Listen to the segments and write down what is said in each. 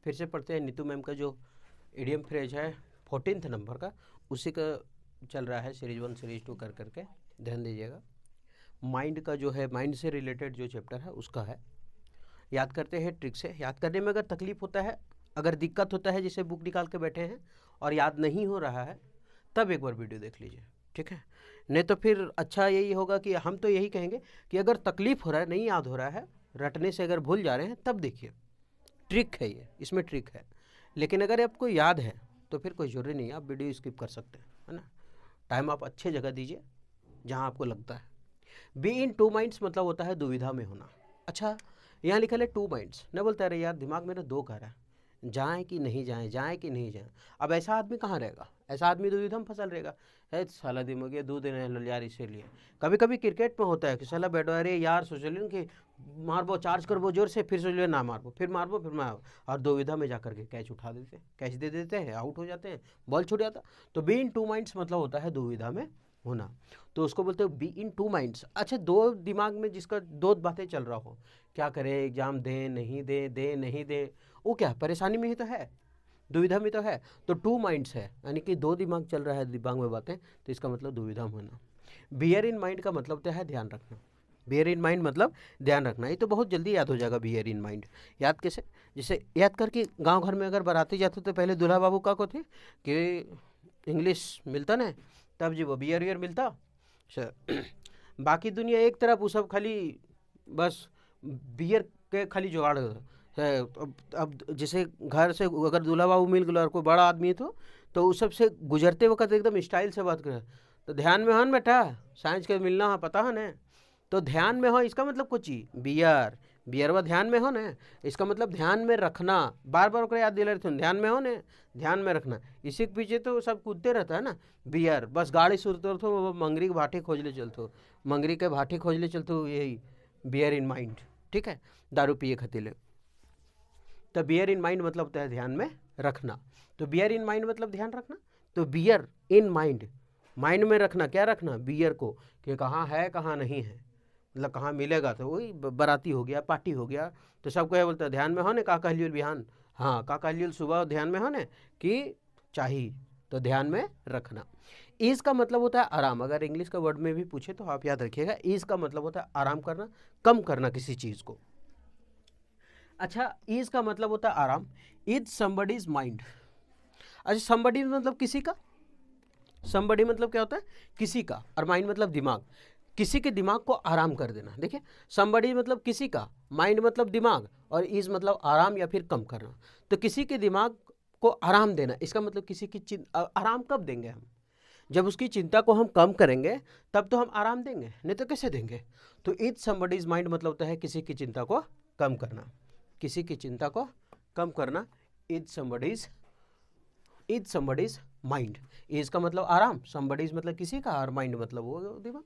फिर से पढ़ते हैं। नीतू मैम का जो इडियम फ्रेज है 14th नंबर का, उसी का चल रहा है सीरीज 1 सीरीज 2 कर करके, ध्यान दीजिएगा। माइंड का जो है, माइंड से रिलेटेड जो चैप्टर है उसका है। याद करते हैं ट्रिक से। याद करने में अगर तकलीफ होता है, अगर दिक्कत होता है, जैसे बुक निकाल के बैठे हैं और याद नहीं हो रहा है, तब एक बार वीडियो देख लीजिए, ठीक है। नहीं तो फिर अच्छा यही होगा कि हम तो यही कहेंगे कि अगर तकलीफ हो रहा है, नहीं याद हो रहा है, रटने से अगर भूल जा रहे हैं, तब देखिए। ट्रिक है ये, इसमें ट्रिक है। लेकिन अगर आपको याद है तो फिर कोई ज़रूरी नहीं, आप वीडियो स्किप कर सकते हैं, है ना। टाइम आप अच्छे जगह दीजिए जहाँ आपको लगता है। बी इन टू माइंड्स मतलब होता है दुविधा में होना। अच्छा, यहाँ लिखा है टू माइंड्स, न बोलता अरे यार दिमाग मेरा दो कह रहा है, जाएँ कि नहीं जाएँ, जाएँ कि नहीं जाएँ। अब ऐसा आदमी कहाँ रहेगा? ऐसा आदमी दुविधा में फंसल रहेगा, है साला दिमाग ये दूध देने यार इसीलिए। कभी कभी क्रिकेट में होता है कि साला बैठो, अरे यार सोच लें कि मारबो, चार्ज करबो जोर से, फिर सोच लिया ना मारबो, फिर मारबो, फिर मार, और दुविधा में जाकर के कैच उठा देते हैं, कैच दे देते हैं, आउट हो जाते हैं, बॉल छूट जाता। तो बी इन टू माइंड्स मतलब होता है दुविधा में होना, तो उसको बोलते हो बी इन टू माइंड्स। अच्छा, दो दिमाग में जिसका दो बातें चल रहा हो, क्या करे, एग्जाम दें नहीं दें, दें नहीं दें, वो क्या परेशानी में ही तो है, दुविधा में तो है। तो टू माइंड्स है, यानी कि दो दिमाग चल रहा है, दिमाग में बातें, तो इसका मतलब दुविधा में होना। बियर इन माइंड का मतलब क्या है? ध्यान रखना। बियर इन माइंड मतलब ध्यान रखना। ये तो बहुत जल्दी याद हो जाएगा बियर इन माइंड। याद कैसे? जैसे याद करके गांव घर में अगर बाराती जाते तो पहले दूल्हा बाबू का को थे कि इंग्लिश मिलता ना, तब जी वो बियर वियर मिलता। बाकी दुनिया एक तरफ, वो सब खाली बस बियर के खाली जुगाड़ है। अब जैसे घर से अगर दूल्हा बाबू मिल गया और कोई बड़ा आदमी तो उस सबसे गुजरते वक्त एकदम स्टाइल से बात करे, तो ध्यान में हो न बेटा, साइंस के मिलना है पता है न, तो ध्यान में हो, इसका मतलब कुछ ही बियर, बियरवा ध्यान में हो न, इसका मतलब ध्यान में रखना। बार बार ओकरा याद दिला रहे थे, ध्यान में हो न, ध्यान में रखना। इसी के पीछे तो सब कूदते रहता है ना। बियर बस गाड़ी सुरते हो, मंगरी के भाटी खोज ले चलते, मंगरी के भाटी खोज ले चलते, यही बियर इन माइंड, ठीक है। दारू पिए खतीले, तो बियर इन माइंड मतलब होता है ध्यान में रखना। तो बियर इन माइंड मतलब ध्यान रखना। तो बियर इन माइंड, माइंड में रखना, क्या रखना? बियर को, कि कहाँ है कहाँ नहीं है, मतलब कहाँ मिलेगा। तो वही बाराती हो गया, पार्टी हो गया, तो सब क्या बोलता है? ध्यान में हो ने का कहलियल बिहान, हाँ का कहलियल सुबह, ध्यान में हो ने कि चाहिए, तो ध्यान में रखना। ईज का मतलब होता है आराम। अगर इंग्लिश का वर्ड में भी पूछे तो आप याद रखिएगा, ईज का मतलब होता है आराम करना, कम करना किसी चीज़ को। अच्छा, ईज का मतलब होता है आराम। Is somebody's mind. अच्छा, समबडी मतलब किसी का, समबडी मतलब क्या होता है? किसी का, और माइंड मतलब दिमाग। किसी के दिमाग को आराम कर देना। देखिए, समबडी मतलब किसी का, माइंड मतलब दिमाग, और इज मतलब आराम या फिर कम करना। तो किसी के दिमाग को आराम देना, इसका मतलब किसी की आराम कब देंगे हम? जब उसकी चिंता को हम कम करेंगे तब तो हम आराम देंगे, नहीं तो कैसे देंगे? तो इज समबडीज माइंड मतलब होता है किसी की चिंता को कम करना, किसी की चिंता को कम करना। Is somebody's mind. इज का मतलब आराम, समबडीज मतलब किसी का, और माइंड मतलब वो दिमाग।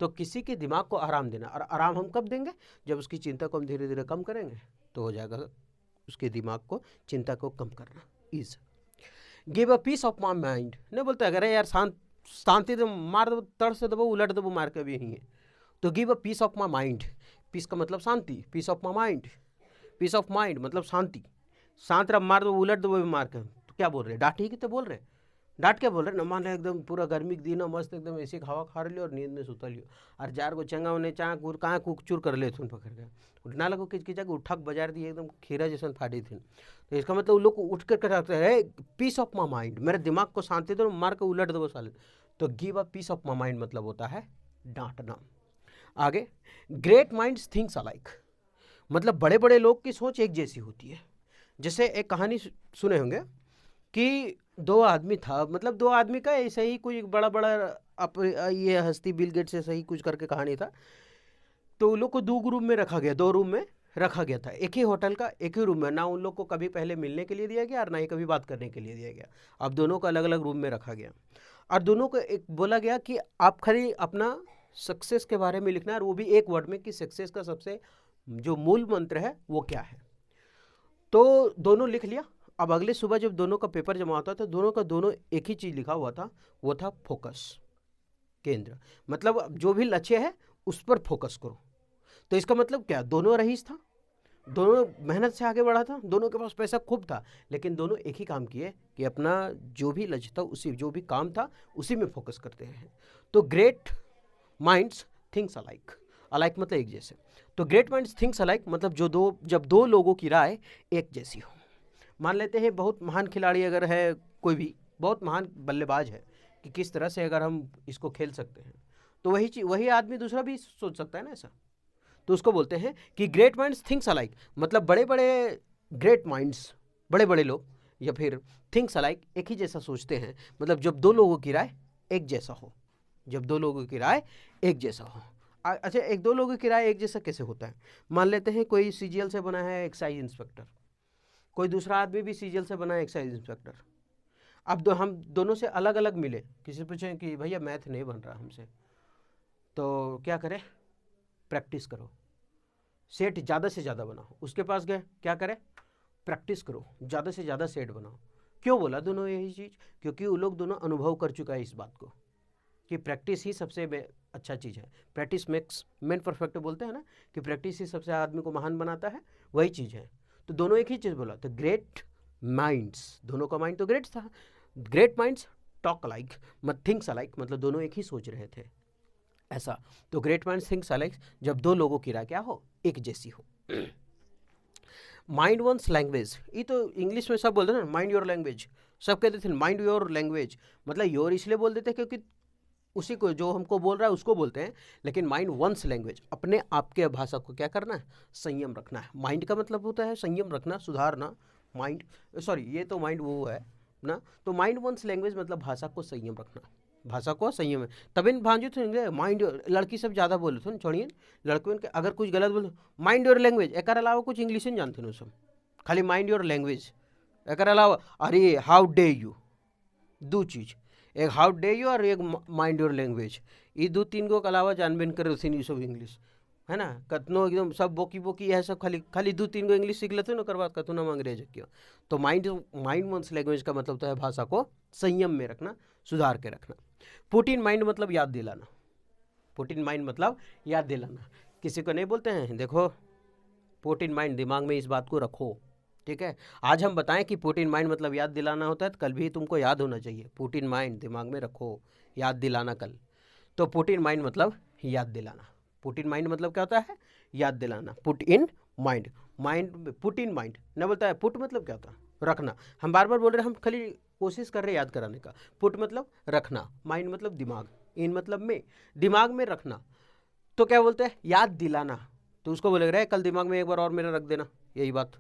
तो किसी के दिमाग को आराम देना, और आराम हम कब देंगे? जब उसकी चिंता को हम धीरे धीरे कम करेंगे, तो हो जाएगा उसके दिमाग को, चिंता को कम करना। Is give a piece of my mind. नहीं बोलते अगर यार शांति दे, मार दो, तड़ से दबो, उलट दबो, मार के भी नहीं है। तो give a piece of my mind. Peace का मतलब शांति, peace of my mind, peace of mind मतलब शांति। शांत रह, मार दो, उलट दो, भी मार के। तो क्या बोल रहे? डांट ही के तो बोल रहे, डांट के बोल रहे ना। मान लो एकदम पूरा गर्मी के दिन मस्त एकदम ऐसी हवा खा लियो और नींद में सुता लियो, और जार को चंगा उन्हें चाँ कूर कहाँ कुकचूर कर ले थुन पकड़ के, उठना लगो किचकिचा के उठक बाजार दिए एकदम खीरा जैसा फाड़ी थी। तो इसका मतलब लोग को उठ कर कहते हैं पीस ऑफ माई माइंड, मेरे दिमाग को शांति दो, मार के उलट दो साले। तो give a piece of my mind मतलब होता है डांटना। आगे, ग्रेट माइंड्स थिंक्स अलाइक, मतलब बड़े बड़े लोग की सोच एक जैसी होती है। जैसे एक कहानी सुने होंगे कि दो आदमी था, मतलब दो आदमी का ऐसे ही कोई बड़ा बड़ा ये हस्ती बिल गेट से सही कुछ करके कहानी था। तो उन लोग को दो रूम में रखा गया, दो रूम में रखा गया था, एक ही होटल का एक ही रूम में। ना उन लोग को कभी पहले मिलने के लिए दिया गया और ना ही कभी बात करने के लिए दिया गया। अब दोनों को अलग अलग रूम में रखा गया, और दोनों को एक बोला गया कि आप खाली अपना सक्सेस के बारे में लिखना है, और वो भी एक वर्ड में, कि सक्सेस का सबसे जो मूल मंत्र है वो क्या है। तो दोनों लिख लिया। अब अगले सुबह जब दोनों का पेपर जमा होता तो दोनों का दोनों एक ही चीज़ लिखा हुआ था, वो था फोकस, केंद्र। मतलब जो भी लक्ष्य है उस पर फोकस करो। तो इसका मतलब क्या? दोनों रईस था, दोनों मेहनत से आगे बढ़ा था, दोनों के पास पैसा खूब था, लेकिन दोनों एक ही काम किए कि अपना जो भी लक्ष्य था, उसी जो भी काम था उसी में फोकस करते हैं। तो great minds thinks alike, alike मतलब एक जैसे। तो ग्रेट माइंड्स थिंक्स अलाइक मतलब जब दो लोगों की राय एक जैसी हो। मान लेते हैं बहुत महान खिलाड़ी अगर है, कोई भी बहुत महान बल्लेबाज है, कि किस तरह से अगर हम इसको खेल सकते हैं, तो वही आदमी दूसरा भी सोच सकता है ना ऐसा। तो उसको बोलते हैं कि ग्रेट माइंड्स थिंक्स अलाइक, मतलब बड़े बड़े ग्रेट माइंड्स, बड़े बड़े लोग, या फिर थिंक्स अलाइक एक ही जैसा सोचते हैं, मतलब जब दो लोगों की राय एक जैसा हो, जब दो लोगों की राय एक जैसा हो। अच्छा, एक दो लोगों की राय एक जैसा कैसे होता है? मान लेते हैं कोई सीजीएल से बना है एक्साइज इंस्पेक्टर, कोई दूसरा आदमी भी सीजीएल से बना है एक्साइज इंस्पेक्टर। अब हम दोनों से अलग अलग मिले, किसी पूछे कि भैया मैथ नहीं बन रहा हमसे, तो क्या करें? प्रैक्टिस करो, सेट ज़्यादा से ज़्यादा बनाओ। उसके पास गए, क्या करें? प्रैक्टिस करो, ज़्यादा से ज़्यादा सेट बनाओ। क्यों बोला दोनों यही चीज़? क्योंकि वो लोग दोनों अनुभव कर चुका है इस बात को कि प्रैक्टिस ही सबसे अच्छा चीज़ है। प्रैक्टिस मेक्स मैन परफेक्ट बोलते हैं ना, कि प्रैक्टिस ही सबसे आदमी को महान बनाता है, वही चीज़ है। तो दोनों एक ही चीज़ बोला, तो ग्रेट माइंड्स, दोनों का माइंड तो ग्रेट था। Great minds talk alike, thinks alike, मतलब दोनों एक ही सोच रहे थे ऐसा। तो ग्रेट माइंड्स थिंक्स अलाइक जब दो लोगों की राय क्या हो? एक जैसी हो। माइंड वंस लैंग्वेज, ये तो इंग्लिश में सब बोलते हैं ना, माइंड योर लैंग्वेज। सब कहते थे माइंड योर लैंग्वेज, मतलब योर इसलिए बोल देते क्योंकि उसी को जो हमको बोल रहा है उसको बोलते हैं। लेकिन माइंड वंस लैंग्वेज, अपने आप के भाषा को क्या करना है? संयम रखना है। माइंड का मतलब होता है संयम रखना, सुधारना। माइंड, सॉरी ये तो माइंड वो है ना। तो माइंड वंस लैंग्वेज मतलब भाषा को संयम रखना, भाषा को संयम है। तभी भांजो थे माइंड, लड़की सब ज़्यादा बोले थे छोड़िए, लड़कियों के अगर कुछ गलत बोले माइंड योर लैंग्वेज, एक अलावा कुछ इंग्लिश नहीं जानते सब, खाली माइंड योर लैंग्वेज। एक अलावा अरे हाउ डे यू, दो चीज़, एक हाउ डे यू और एक माइंड योर लैंग्वेज, ये दो तीन को अलावा जानबेन कर सब इंग्लिश है ना। कतनो एकदम सब बोकी बोकी है सब, खाली खाली दो तीन को इंग्लिश सीख लेते ना, कर बात कतो ना अंग्रेज क्यों। तो माइंड माइंड वंस लैंग्वेज का मतलब तो है भाषा को संयम में रखना, सुधार के रखना। पुट इन माइंड मतलब याद दिलाना, पुट इन माइंड मतलब याद दिलाना। किसी को नहीं बोलते हैं देखो पुट इन माइंड, दिमाग में इस बात को रखो, ठीक है। आज हम बताएं कि पुट इन माइंड मतलब याद दिलाना होता है, तो कल भी तुमको याद होना चाहिए। पुट इन माइंड, दिमाग में रखो, याद दिलाना कल। तो पुट इन माइंड मतलब याद दिलाना। पुट इन माइंड मतलब क्या होता है? याद दिलाना। Put in mind, mind put in mind न बोलता है। पुट मतलब क्या होता है? रखना। हम बार बार बोल रहे हैं, हम खाली कोशिश कर रहे हैं याद कराने का। पुट मतलब रखना, माइंड मतलब दिमाग, इन मतलब में, दिमाग में रखना। तो क्या बोलते हैं? याद दिलाना। तो उसको बोले रहे कल दिमाग में एक बार और मेरा रख देना, यही बात,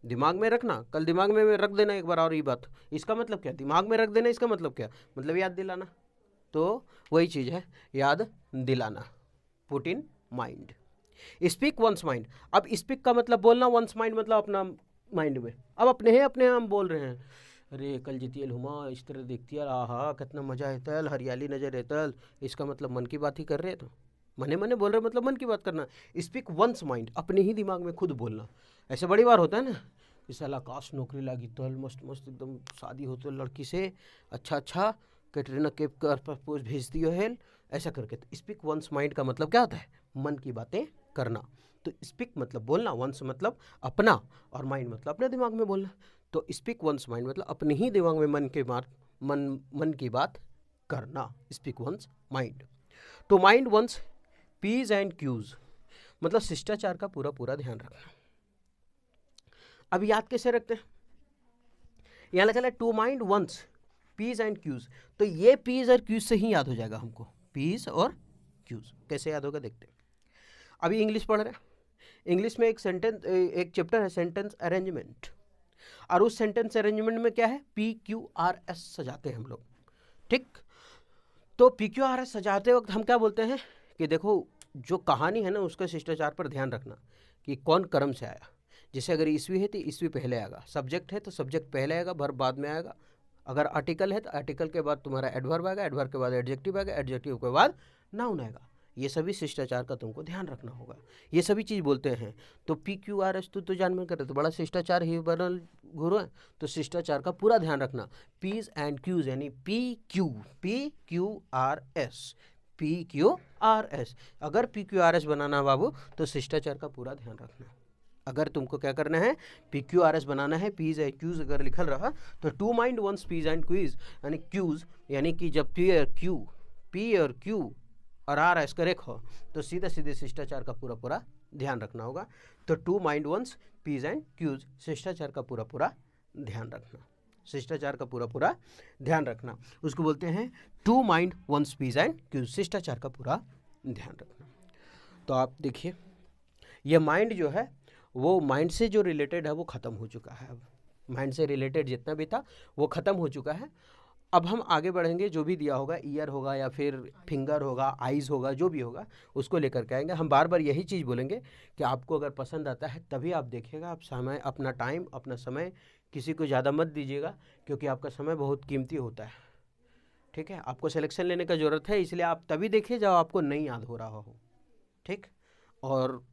दिमाग में रखना, कल दिमाग में रख देना एक बार और, ये बात। इसका मतलब क्या? दिमाग में रख देना, इसका मतलब क्या? मतलब याद दिलाना। तो वही चीज़ है याद दिलाना, put in mind. Speak one's mind, अब स्पीक का मतलब बोलना, वंस माइंड मतलब अपना माइंड में। अब अपने हम बोल रहे हैं, अरे कल जीतियल हुआ इस तरह देखती है, आहा कितना मजा है, हरियाली नजर है, इसका मतलब मन की बात ही कर रहे हैं। तो मने मने बोल रहे मतलब मन की बात करना। स्पीक वंस माइंड, अपने ही दिमाग में खुद बोलना। ऐसे बड़ी बार होता है ना, कि साला काश नौकरी लगी तो मस्त मस्त एकदम शादी हो तो लड़की से, अच्छा कैटरीना कैफ का प्रपोज भेज दियो है, ऐसा करके। तो स्पीक वंस माइंड का मतलब क्या होता है? मन की बातें करना। तो स्पीक मतलब बोलना, वंस मतलब अपना, और माइंड मतलब अपने दिमाग में बोलना। तो स्पीक वंस माइंड मतलब अपने ही दिमाग में मन की बात करना, स्पीक वंस माइंड। तो mind one's p's and q's, मतलब शिष्टाचार का पूरा पूरा ध्यान रखना। अब याद कैसे रखते हैं? यहाँ लिखा है to mind one's p's and q's, तो ये पीज और क्यूज से ही याद हो जाएगा हमको, पीज और क्यूज। कैसे याद होगा देखते हैं। अभी इंग्लिश पढ़ रहे हैं, इंग्लिश में एक सेंटेंस, एक चैप्टर है सेंटेंस अरेंजमेंट, और उस सेंटेंस अरेंजमेंट में क्या है? PQRS सजाते हैं हम लोग, ठीक। तो PQRS सजाते वक्त हम क्या बोलते हैं कि देखो जो कहानी है ना, उसका शिष्टाचार पर ध्यान रखना कि कौन क्रम से आया। जैसे अगर ईस्वी है तो ईस्वी पहले आएगा, सब्जेक्ट है तो सब्जेक्ट पहले आएगा, वर्ब बाद में आएगा। अगर आर्टिकल है तो आर्टिकल के बाद तुम्हारा एडवर्ब आएगा, एडवर्ब के बाद एडजेक्टिव आएगा, एडजेक्टिव के बाद नाउन आएगा। ये सभी शिष्टाचार का तुमको ध्यान रखना होगा, ये सभी चीज़ बोलते हैं। तो PQRS तो जान में करे तो बड़ा शिष्टाचार ही बनल गुरु है। तो शिष्टाचार का पूरा ध्यान रखना, पीज एंड क्यूज, यानी PQRS। अगर PQRS बनाना बाबू तो शिष्टाचार का पूरा ध्यान रखना। अगर तुमको क्या करना है, PQRS बनाना है, पीज है क्यूज अगर लिखल रहा तो 2 माइंड 1 पीज एंड क्वीज, यानी क्यूज यानी कि जब पी और क्यू और आर एस करेक्ट हो तो सीधे सीधे शिष्टाचार का पूरा पूरा ध्यान रखना होगा। तो 2 माइंड 1 पीज एंड क्यूज, शिष्टाचार का पूरा पूरा ध्यान रखना, शिष्टाचार का पूरा पूरा ध्यान रखना, उसको बोलते हैं 2 माइंड 1 पीज एंड क्यूज, शिष्टाचार का पूरा ध्यान रखना। तो आप देखिए ये माइंड जो है वो माइंड से जो रिलेटेड है वो ख़त्म हो चुका है। अब माइंड से रिलेटेड जितना भी था वो ख़त्म हो चुका है। अब हम आगे बढ़ेंगे, जो भी दिया होगा, ईयर होगा या फिर फिंगर होगा, आइज़ होगा, जो भी होगा उसको लेकर के आएंगे। हम बार बार यही चीज़ बोलेंगे कि आपको अगर पसंद आता है तभी आप देखिएगा। आप समय, अपना टाइम, अपना समय किसी को ज़्यादा मत दीजिएगा, क्योंकि आपका समय बहुत कीमती होता है। ठीक है, आपको सिलेक्शन लेने का ज़रूरत है, इसलिए आप तभी देखिए जब आपको नहीं याद हो रहा हो। ठीक, और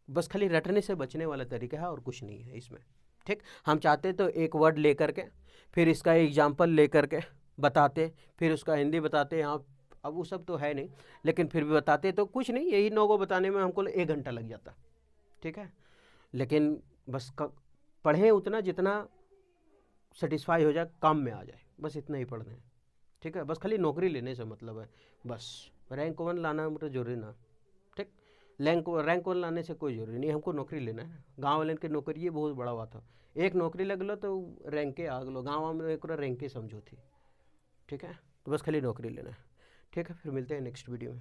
बस खाली रटने से बचने वाला तरीका है और कुछ नहीं है इसमें। ठीक, हम चाहते तो एक वर्ड लेकर के फिर इसका एग्जाम्पल लेकर के बताते, फिर उसका हिंदी बताते। यहाँ अब वो सब तो है नहीं, लेकिन फिर भी बताते तो कुछ नहीं, यही 9 को बताने में हमको 1 घंटा लग जाता। ठीक है, लेकिन बस पढ़ें उतना जितना सेटिस्फाई हो जाए, काम में आ जाए, बस इतना ही पढ़ना है। ठीक है, बस खाली नौकरी लेने से मतलब है, बस रैंक 1 लाना मतलब जरूरी ना। ठीक, रैंक 1 लाने से कोई जरूरी नहीं, हमको नौकरी लेना है। गाँव वाले की नौकरी ये बहुत बड़ा बात है, एक नौकरी लग लो तो रैंके आ गलो, गाँव में एक रैंके समझो थी। ठीक है, तो बस खाली नौकरी लेना है। ठीक है, फिर मिलते हैं नेक्स्ट वीडियो में।